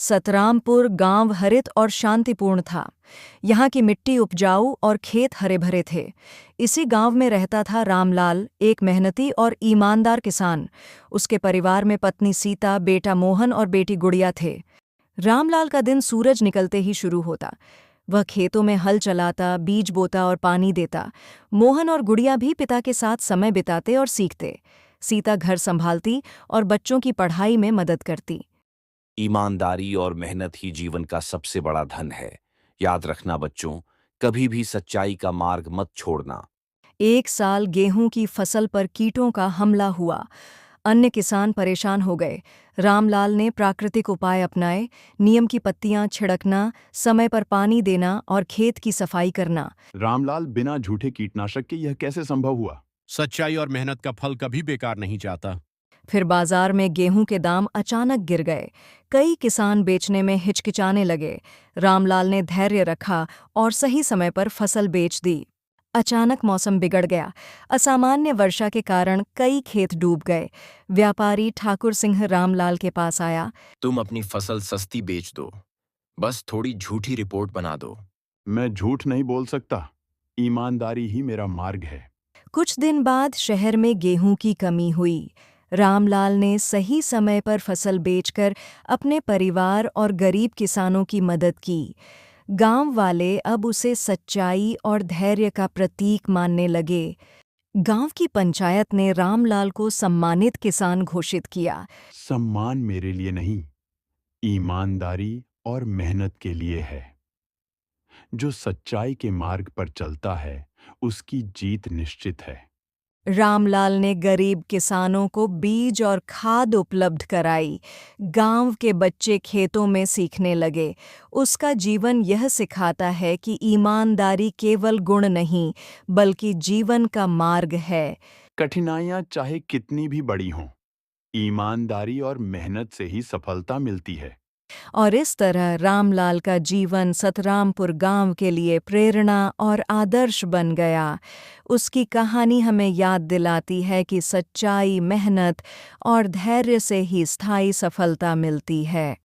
सतरामपुर गांव हरित और शांतिपूर्ण था। यहाँ की मिट्टी उपजाऊ और खेत हरे भरे थे। इसी गांव में रहता था रामलाल, एक मेहनती और ईमानदार किसान। उसके परिवार में पत्नी सीता, बेटा मोहन और बेटी गुड़िया थे। रामलाल का दिन सूरज निकलते ही शुरू होता। वह खेतों में हल चलाता, बीज बोता और पानी देता। मोहन और गुड़िया भी पिता के साथ समय बिताते और सीखते। सीता घर संभालती और बच्चों की पढ़ाई में मदद करती। ईमानदारी और मेहनत ही जीवन का सबसे बड़ा धन है। याद रखना बच्चों, कभी भी सच्चाई का मार्ग मत छोड़ना। एक साल गेहूं की फसल पर कीटों का हमला हुआ। अन्य किसान परेशान हो गए। रामलाल ने प्राकृतिक उपाय अपनाए। नीम की पत्तियां छिड़कना, समय पर पानी देना और खेत की सफाई करना। रामलाल, बिना झूठे कीटनाशक के यह कैसे संभव हुआ? सच्चाई और मेहनत का फल कभी बेकार नहीं जाता। फिर बाजार में गेहूं के दाम अचानक गिर गए। कई किसान बेचने में हिचकिचाने लगे। रामलाल ने धैर्य रखा और सही समय पर फसल बेच दी। अचानक मौसम बिगड़ गया। असामान्य वर्षा के कारण कई खेत डूब गए। व्यापारी ठाकुर सिंह रामलाल के पास आया। तुम अपनी फसल सस्ती बेच दो, बस थोड़ी झूठी रिपोर्ट बना दो। मैं झूठ नहीं बोल सकता। ईमानदारी ही मेरा मार्ग है। कुछ दिन बाद शहर में गेहूं की कमी हुई। रामलाल ने सही समय पर फसल बेचकर अपने परिवार और गरीब किसानों की मदद की। गांव वाले अब उसे सच्चाई और धैर्य का प्रतीक मानने लगे। गांव की पंचायत ने रामलाल को सम्मानित किसान घोषित किया। सम्मान मेरे लिए नहीं, ईमानदारी और मेहनत के लिए है। जो सच्चाई के मार्ग पर चलता है, उसकी जीत निश्चित है। रामलाल ने गरीब किसानों को बीज और खाद उपलब्ध कराई। गांव के बच्चे खेतों में सीखने लगे। उसका जीवन यह सिखाता है कि ईमानदारी केवल गुण नहीं, बल्कि जीवन का मार्ग है। कठिनाइयां चाहे कितनी भी बड़ी हों, ईमानदारी और मेहनत से ही सफलता मिलती है। और इस तरह रामलाल का जीवन सतरामपुर गांव के लिए प्रेरणा और आदर्श बन गया। उसकी कहानी हमें याद दिलाती है कि सच्चाई, मेहनत और धैर्य से ही स्थायी सफलता मिलती है।